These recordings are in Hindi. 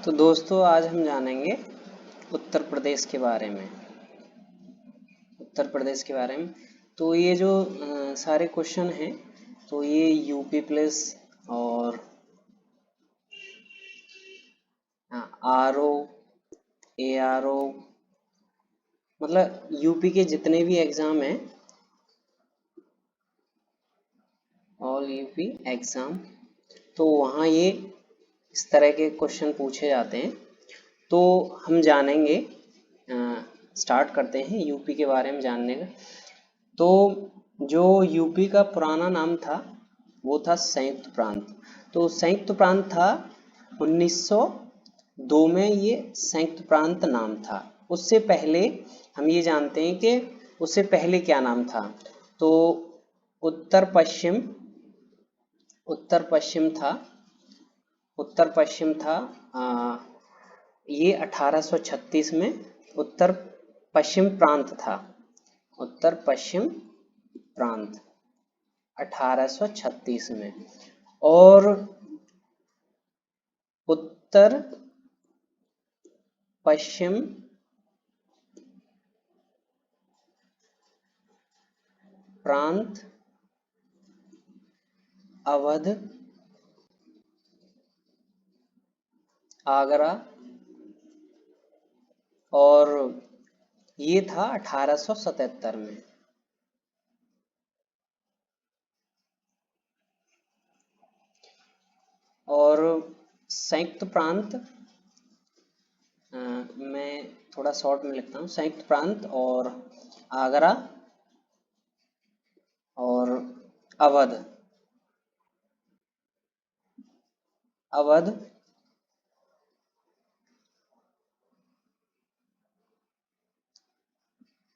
तो दोस्तों आज हम जानेंगे उत्तर प्रदेश के बारे में। उत्तर प्रदेश के बारे में तो ये जो सारे क्वेश्चन हैं तो ये यूपी प्लस और आरओ एआरओ मतलब यूपी के जितने भी एग्जाम हैं, ऑल यूपी एग्जाम, तो वहाँ ये इस तरह के क्वेश्चन पूछे जाते हैं। तो हम जानेंगे, स्टार्ट करते हैं यूपी के बारे में जानने का। तो जो यूपी का पुराना नाम था वो था संयुक्त प्रांत। तो संयुक्त प्रांत था 1902 में, ये संयुक्त प्रांत नाम था। उससे पहले हम ये जानते हैं कि उससे पहले क्या नाम था। तो उत्तर पश्चिम था। उत्तर पश्चिम था। ये 1836 में उत्तर पश्चिम प्रांत था। उत्तर पश्चिम प्रांत 1836 में। और उत्तर पश्चिम प्रांत अवध, आगरा, और ये था 1877 में। और संयुक्त प्रांत, मैं थोड़ा शॉर्ट में लिखता हूँ, संयुक्त प्रांत और आगरा और अवध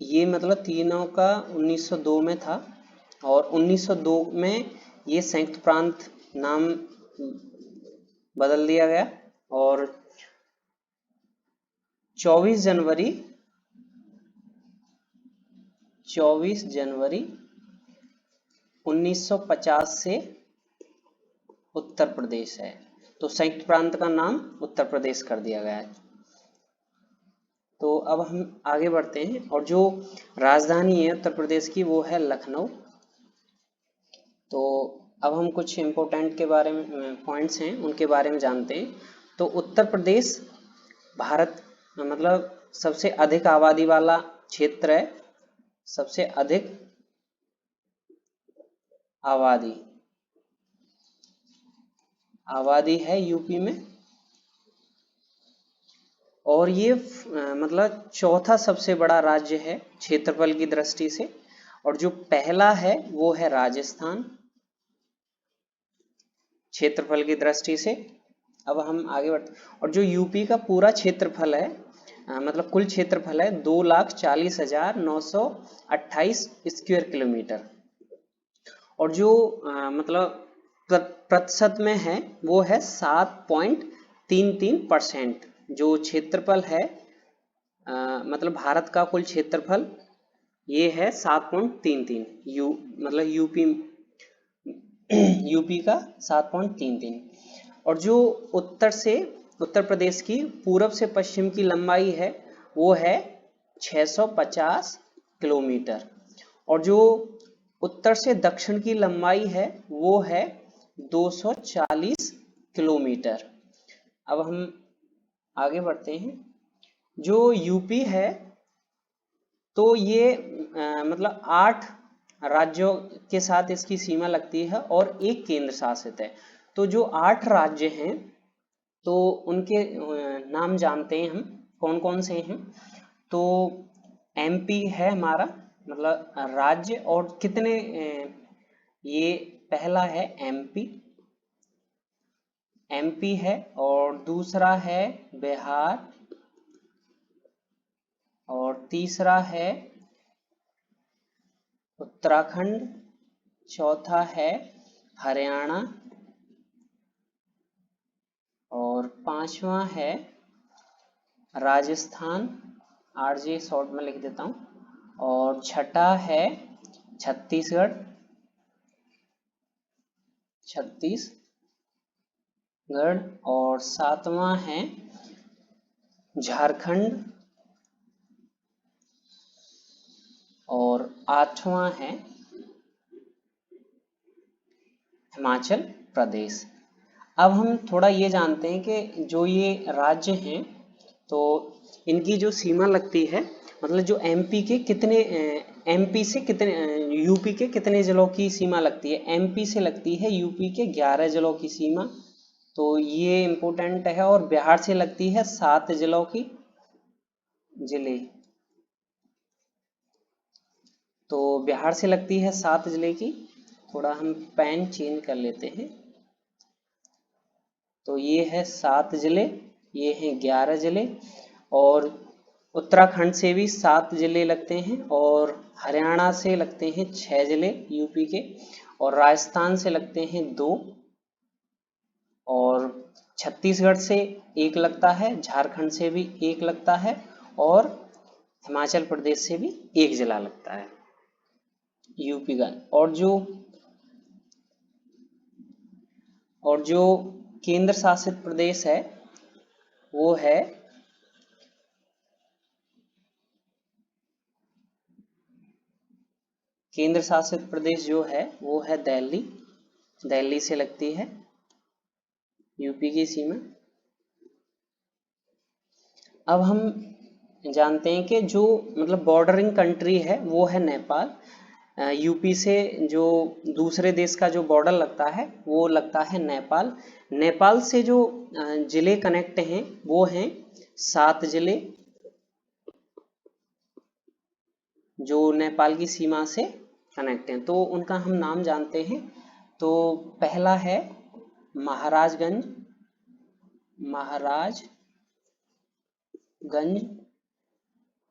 ये मतलब तीनों का 1902 में था। और 1902 में ये संयुक्त प्रांत नाम बदल दिया गया। और 24 जनवरी 1950 से उत्तर प्रदेश है। तो संयुक्त प्रांत का नाम उत्तर प्रदेश कर दिया गया है। तो अब हम आगे बढ़ते हैं, और जो राजधानी है उत्तर प्रदेश की वो है लखनऊ। तो अब हम कुछ इम्पोर्टेंट के बारे में पॉइंट्स हैं उनके बारे में जानते हैं। तो उत्तर प्रदेश भारत मतलब सबसे अधिक आबादी वाला क्षेत्र है। सबसे अधिक आबादी है यूपी में। और ये मतलब चौथा सबसे बड़ा राज्य है क्षेत्रफल की दृष्टि से। और जो पहला है वो है राजस्थान क्षेत्रफल की दृष्टि से। अब हम आगे बढ़ते, और जो यूपी का पूरा क्षेत्रफल है, मतलब कुल क्षेत्रफल है 2,40,928 स्क्वायर किलोमीटर। और जो मतलब प्रतिशत में है वो है 7.33%। जो क्षेत्रफल है, मतलब भारत का कुल क्षेत्रफल ये है 7.33, मतलब यूपी का 7.33। और जो उत्तर प्रदेश की पूरब से पश्चिम की लंबाई है वो है 650 किलोमीटर। और जो उत्तर से दक्षिण की लंबाई है वो है 240 किलोमीटर। अब हम आगे बढ़ते हैं। जो यूपी है तो ये मतलब 8 राज्यों के साथ इसकी सीमा लगती है और एक केंद्र शासित है। तो जो 8 राज्य हैं तो उनके नाम जानते हैं हम कौन कौन से हैं। तो एमपी है हमारा मतलब राज्य, और कितने ये पहला है एमपी है, और दूसरा है बिहार, और तीसरा है उत्तराखंड, चौथा है हरियाणा, और पांचवा है राजस्थान, आरजे शॉर्ट में लिख देता हूँ, और छठा है छत्तीसगढ़, और सातवां है झारखंड और 8वां है हिमाचल प्रदेश। अब हम थोड़ा ये जानते हैं कि जो ये राज्य हैं तो इनकी जो सीमा लगती है, मतलब जो एमपी के कितने एमपी से कितने यूपी के कितने जिलों की सीमा लगती है। एमपी से लगती है यूपी के 11 जिलों की सीमा, तो ये इम्पोर्टेंट है। और बिहार से लगती है 7 जिलों की जिले, तो बिहार से लगती है 7 जिले की। थोड़ा हम पेन चेंज कर लेते हैं। तो ये है 7 जिले, ये हैं 11 जिले। और उत्तराखंड से भी 7 जिले लगते हैं, और हरियाणा से लगते हैं 6 जिले यूपी के, और राजस्थान से लगते हैं 2, और छत्तीसगढ़ से 1 लगता है, झारखंड से भी 1 लगता है, और हिमाचल प्रदेश से भी 1 जिला लगता है यूपी का। और जो केंद्र शासित प्रदेश है वो है केंद्र शासित प्रदेश जो है वो है दिल्ली। दिल्ली से लगती है यूपी की सीमा। अब हम जानते हैं कि जो मतलब बॉर्डरिंग कंट्री है वो है नेपाल। यूपी से जो दूसरे देश का जो बॉर्डर लगता है वो लगता है नेपाल। नेपाल से जो जिले कनेक्ट हैं वो हैं 7 जिले जो नेपाल की सीमा से कनेक्ट हैं, तो उनका हम नाम जानते हैं। तो पहला है महाराजगंज,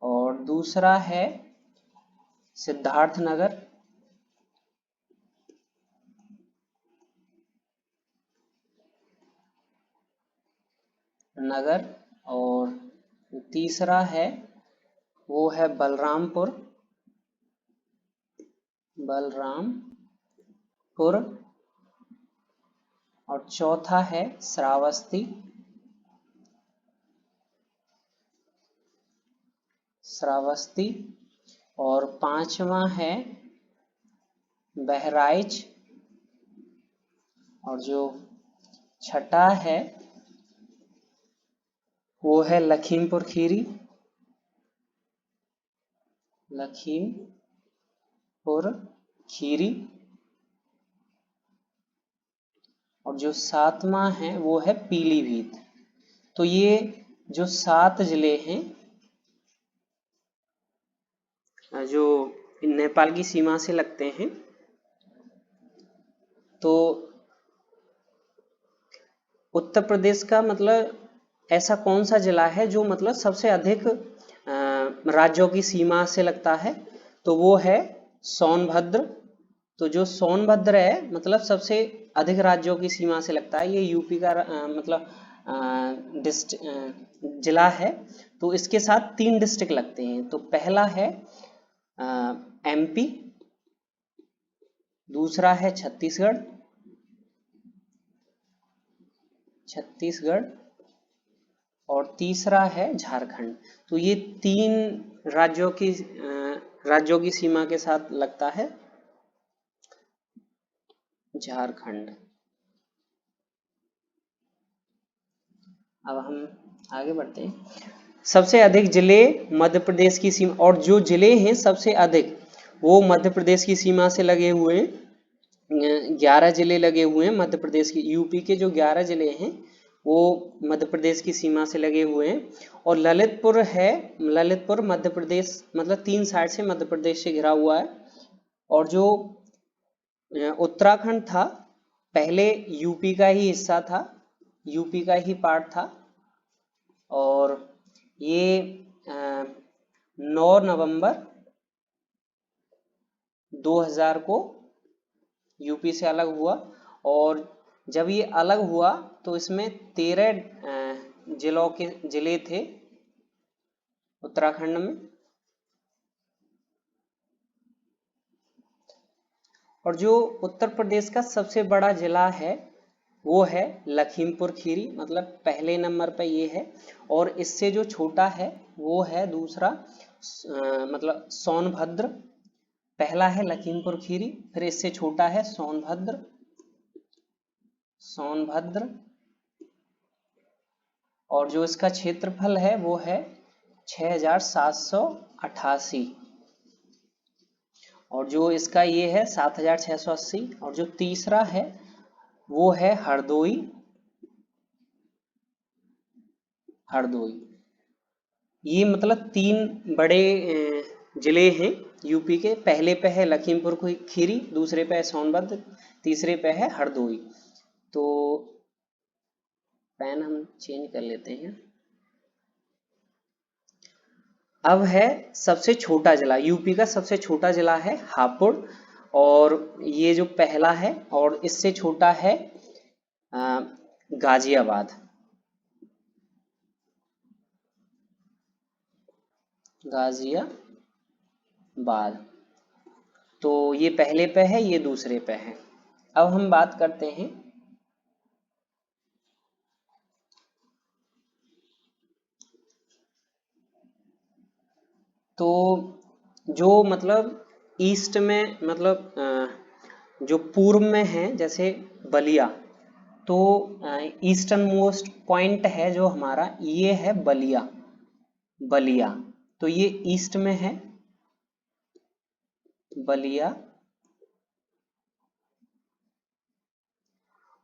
और दूसरा है सिद्धार्थनगर, और तीसरा है वो है बलरामपुर, और चौथा है श्रावस्ती, और 5वां है बहराइच, और जो छठा है वो है लखीमपुर खीरी, और जो 7वां है वो है पीलीभीत। तो ये जो 7 जिले हैं जो नेपाल की सीमा से लगते हैं, तो उत्तर प्रदेश का मतलब ऐसा कौन सा जिला है जो मतलब सबसे अधिक राज्यों की सीमा से लगता है, तो वो है सोनभद्र। तो जो सोनभद्र है मतलब सबसे अधिक राज्यों की सीमा से लगता है, ये यूपी का मतलब जिला है। तो इसके साथ 3 डिस्ट्रिक्ट लगते हैं। तो पहला है एमपी, दूसरा है छत्तीसगढ़, और तीसरा है झारखंड। तो ये 3 राज्यों की सीमा के साथ लगता है झारखंड। अब हम आगे बढ़ते हैं। सबसे अधिक जिले मध्य प्रदेश की सीमा, और जो जिले हैं सबसे अधिक वो मध्य प्रदेश की सीमा से लगे हुए हैं। 11 जिले लगे हुए हैं मध्य प्रदेश की, यूपी के जो 11 जिले हैं वो मध्य प्रदेश की सीमा से लगे हुए हैं। और ललितपुर मध्य प्रदेश मतलब 3 साइड से मध्य प्रदेश से घिरा हुआ है। और जो उत्तराखंड था पहले यूपी का ही हिस्सा था, यूपी का ही पार्ट था, और ये 9 नवंबर 2000 को यूपी से अलग हुआ। और जब ये अलग हुआ तो इसमें 13 जिले थे उत्तराखंड में। और जो उत्तर प्रदेश का सबसे बड़ा जिला है वो है लखीमपुर खीरी, मतलब पहले नंबर पे ये है। और इससे जो छोटा है वो है दूसरा मतलब सोनभद्र। पहला है लखीमपुर खीरी, फिर इससे छोटा है सोनभद्र। सोनभद्र और जो इसका क्षेत्रफल है वो है 6788। और जो इसका ये है 7680। और जो तीसरा है वो है हरदोई। हरदोई ये मतलब 3 बड़े जिले हैं यूपी के। पहले पे है लखीमपुर खीरी, दूसरे पे है सोनभद्र, तीसरे पे है हरदोई। तो पेन हम चेंज कर लेते हैं। अब है सबसे छोटा जिला, यूपी का सबसे छोटा जिला है हापुड़। और ये जो पहला है और इससे छोटा है गाजियाबाद। गाजियाबाद तो ये पहले पे है, ये दूसरे पे है। अब हम बात करते हैं तो जो मतलब ईस्ट में मतलब जो पूर्व में है जैसे बलिया, तो ईस्टर्न मोस्ट पॉइंट है जो हमारा ये है बलिया। बलिया तो ये ईस्ट में है बलिया।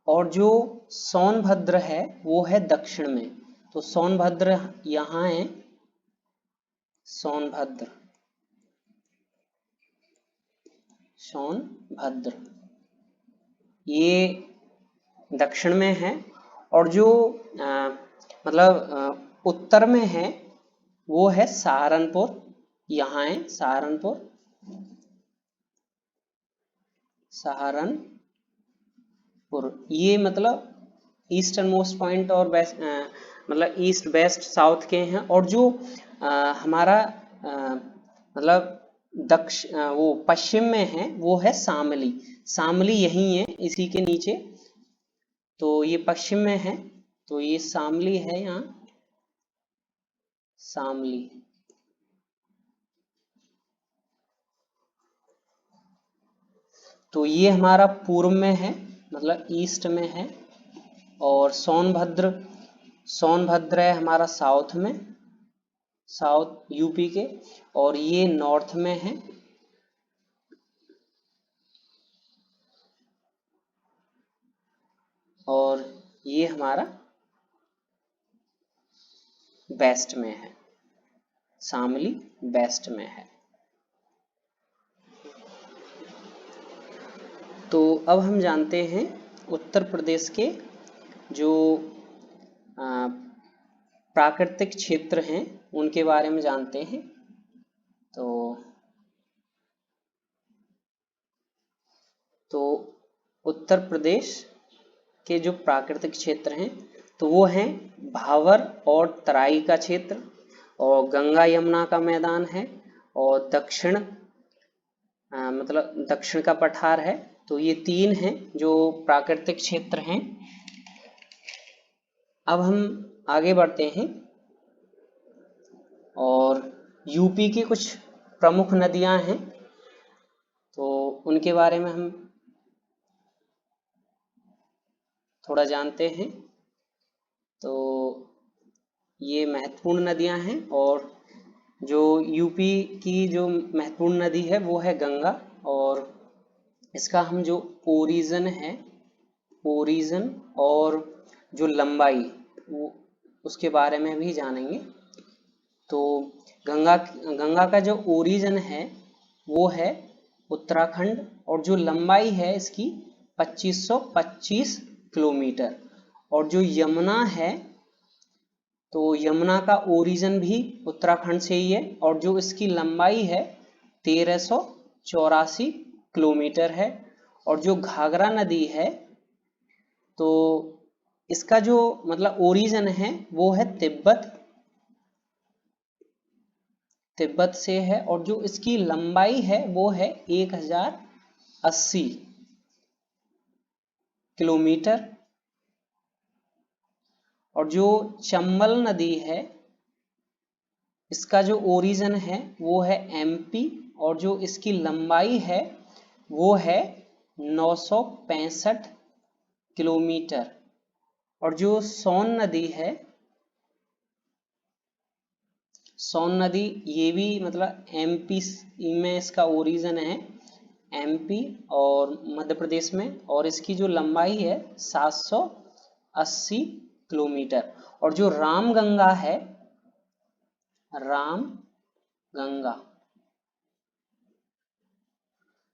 और जो सोनभद्र है वो है दक्षिण में। तो सोनभद्र यहाँ है, सोनभद्र। सोनभद्र ये दक्षिण में है। और जो मतलब उत्तर में है वो है सहारनपुर। यहाँ है सहारनपुर। सहारनपुर ये मतलब ईस्टर्न मोस्ट पॉइंट और वेस्ट मतलब ईस्ट वेस्ट साउथ के हैं। और जो हमारा मतलब वो पश्चिम में है वो है शामली। शामली यही है इसी के नीचे। तो ये पश्चिम में है, तो ये शामली है यहाँ, शामली। तो ये हमारा पूर्व में है, मतलब ईस्ट में है। और सोनभद्र, सोनभद्र है हमारा साउथ में, साउथ यूपी के। और ये नॉर्थ में है। और ये हमारा वेस्ट में है, शामली वेस्ट में है। तो अब हम जानते हैं उत्तर प्रदेश के जो प्राकृतिक क्षेत्र हैं उनके बारे में जानते हैं। तो उत्तर प्रदेश के जो प्राकृतिक क्षेत्र हैं तो वो हैं भावर और तराई का क्षेत्र, और गंगा यमुना का मैदान है, और दक्षिण मतलब दक्षिण का पठार है। तो ये 3 हैं जो प्राकृतिक क्षेत्र हैं। अब हम आगे बढ़ते हैं और यूपी की कुछ प्रमुख नदियां हैं तो उनके बारे में हम थोड़ा जानते हैं। तो ये महत्वपूर्ण नदियां हैं, और जो यूपी की जो महत्वपूर्ण नदी है वो है गंगा। और इसका हम जो ओरिजिन है, ओरिजिन और जो लंबाई वो उसके बारे में भी जानेंगे। तो गंगा का जो ओरिजिन है वो है उत्तराखंड, और जो लंबाई है इसकी 2525 किलोमीटर। और जो यमुना है तो यमुना का ओरिजिन भी उत्तराखंड से ही है, और जो इसकी लंबाई है 1384 किलोमीटर है। और जो घाघरा नदी है तो इसका जो मतलब ओरिजिन है वो है तिब्बत, तिब्बत से है। और जो इसकी लंबाई है वो है 1080 किलोमीटर। और जो चंबल नदी है इसका जो ओरिजिन है वो है एमपी और जो इसकी लंबाई है वो है 965 किलोमीटर। और जो सोन नदी है, सोन नदी ये भी मतलब एमपी में इसका ओरिजिन है, एमपी और मध्य प्रदेश में, और इसकी जो लंबाई है 780 किलोमीटर। और जो रामगंगा है, रामगंगा,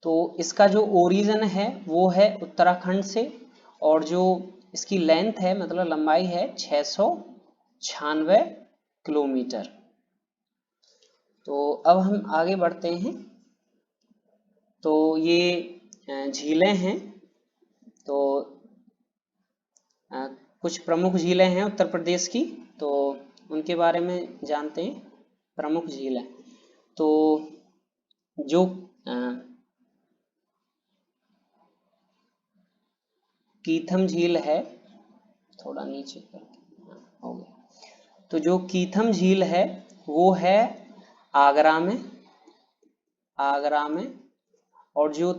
तो इसका जो ओरिजिन है वो है उत्तराखंड से और जो इसकी लेंथ है मतलब लंबाई है 696 किलोमीटर। तो अब हम आगे बढ़ते हैं। तो ये झीलें हैं, तो कुछ प्रमुख झीलें हैं उत्तर प्रदेश की, तो उनके बारे में जानते हैं। प्रमुख झीलें, तो जो कीथम झील है, थोड़ा नीचे करके हो गया, तो जो कीथम झील है वो है आगरा में, आगरा में। और जो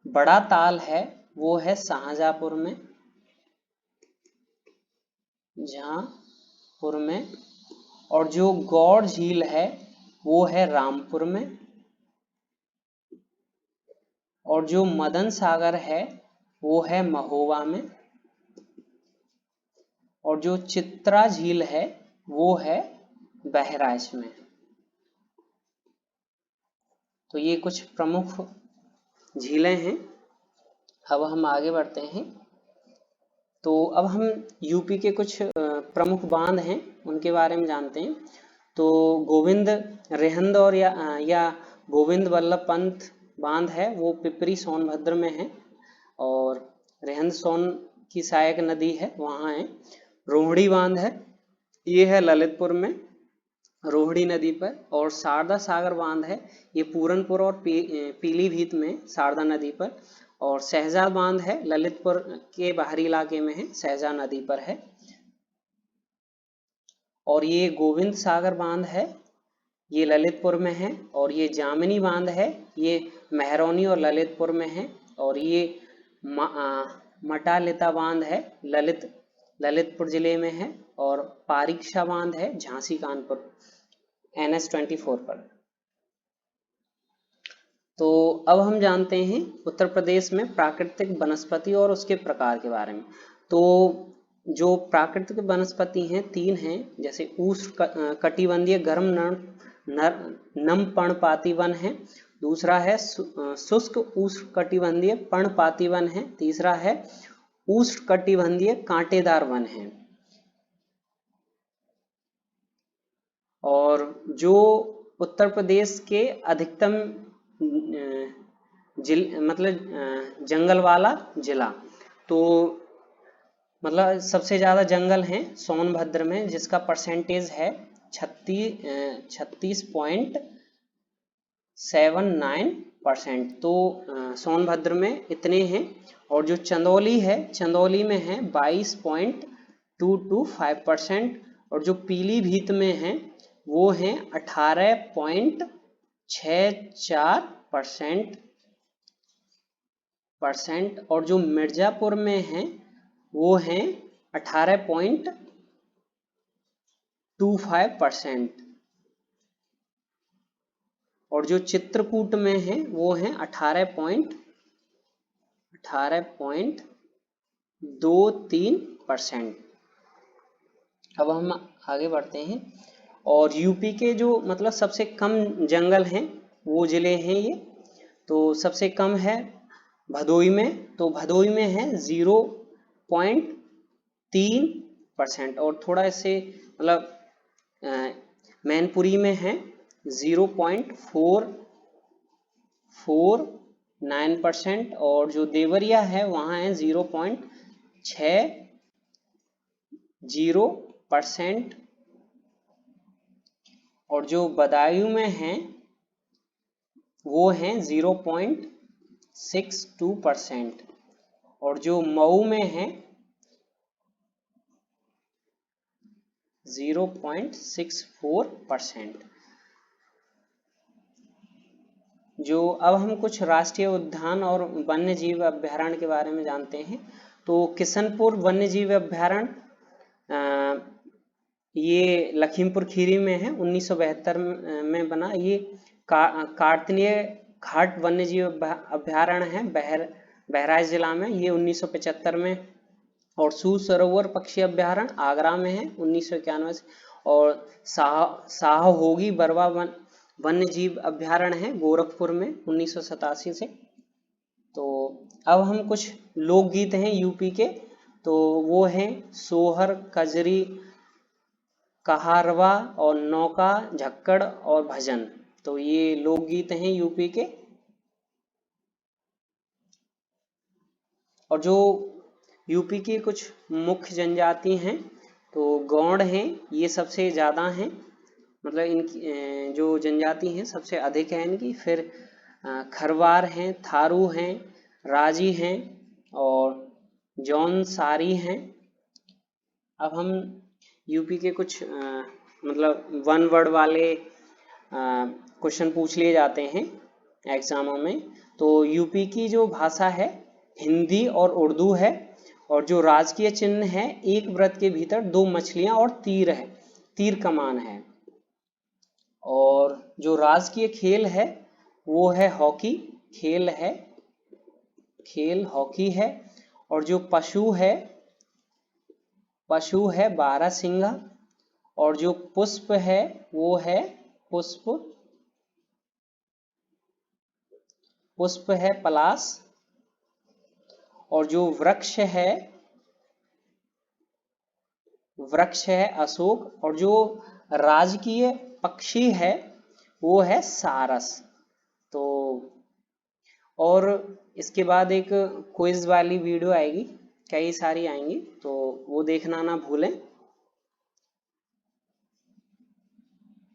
बड़ा ताल है वो है शाहजहाँपुर में, जहाँपुर में। और जो गौड़ झील है वो है रामपुर में। और जो मदन सागर है वो है महोबा में। और जो चित्रा झील है वो है बहराइच में। तो ये कुछ प्रमुख झीलें हैं। अब हम आगे बढ़ते हैं। तो अब हम यूपी के कुछ प्रमुख बांध हैं उनके बारे में जानते हैं। तो गोविंद रेहंद और या गोविंद वल्लभ पंत बांध है वो पिपरी सोनभद्र में है, और रेहंद सोन की सहायक नदी है वहाँ है। रोहिणी बांध है, ये है ललितपुर में रोहिणी नदी पर। और शारदा सागर बांध है, ये पूरनपुर और पीलीभीत में शारदा नदी पर। और शहजाद बांध है, ललितपुर के बाहरी इलाके में है, शहजाद नदी पर है। और ये गोविंद सागर बांध है, ये ललितपुर में है। और ये जामिनी बांध है, ये महरौनी और ललितपुर में है। और ये मटालिता बांध है, ललितपुर जिले में है। और पारीक्षा बांध है झांसी कानपुर NH-24 पर। तो अब हम जानते हैं उत्तर प्रदेश में प्राकृतिक वनस्पति और उसके प्रकार के बारे में। तो जो प्राकृतिक वनस्पति हैं 3 हैं, जैसे उष्ण कटिबंधीय गर्म नम पर्णपाती वन है, दूसरा है शुष्क उष्ण कटिबंधीय पर्णपाती वन है, तीसरा है उष्ण कटिबंधीय कांटेदार वन है। और जो उत्तर प्रदेश के अधिकतम मतलब जंगल वाला जिला, तो मतलब सबसे ज़्यादा जंगल हैं सोनभद्र में, जिसका परसेंटेज है 36.79%। तो सोनभद्र में इतने हैं। और जो चंदौली है, चंदौली में है 22.225%। और जो पीलीभीत में है वो हैं 18.64%। और जो मिर्जापुर में है वो हैं 18.25%। और जो चित्रकूट में है वो हैं 18.23%। अब हम आगे बढ़ते हैं। और यूपी के जो मतलब सबसे कम जंगल हैं वो जिले हैं ये। तो सबसे कम है भदोई में, तो भदोई में है 0.3%। और थोड़ा इससे मतलब मैनपुरी में है 0.449%। और जो देवरिया है वहाँ है 0.60%। और जो बदायूं में है वो हैं 0.62%। और जो मऊ में है 0.64%। जो अब हम कुछ राष्ट्रीय उद्यान और वन्य जीव अभ्यारण्य के बारे में जानते हैं। तो किशनपुर वन्य जीव अभ्यारण्य ये लखीमपुर खीरी में है, 1972 में बना। ये कार्तनीय घाट वन्य जीव अभ्यारण्य है बहराइच जिला में, ये 1975 में। और सूर सरोवर पक्षी अभ्यारण्य आगरा में है 1991 से। और साहोगी बरवा वन्य जीव अभ्यारण्य है गोरखपुर में 1987 से। तो अब हम कुछ लोकगीत हैं यूपी के, तो वो हैं सोहर, कजरी, कहारवा और नौका, झक्कड़ और भजन। तो ये लोकगीत हैं यूपी के। और जो यूपी की कुछ मुख्य जनजाति हैं, तो गौड़ हैं, ये सबसे ज़्यादा हैं, मतलब इनकी जो जनजाति हैं सबसे अधिक है इनकी। फिर खरवार हैं, थारू हैं, राजी हैं और जौनसारी हैं। अब हम यूपी के कुछ मतलब वन वर्ड वाले क्वेश्चन पूछ लिए जाते हैं एग्जामों में। तो यूपी की जो भाषा है हिंदी और उर्दू है। और जो राजकीय चिन्ह है, एक वृत्त के भीतर 2 मछलियां और तीर है, तीर कमान है। और जो राजकीय खेल है वो है हॉकी, खेल हॉकी है। और जो पशु है बारहसिंगा। और जो पुष्प है वो है पुष्प है पलाश। और जो वृक्ष है अशोक। और जो राजकीय पक्षी है वो है सारस। तो और इसके बाद एक क्विज वाली वीडियो आएगी, कई सारी आएंगी, तो वो देखना ना भूलें।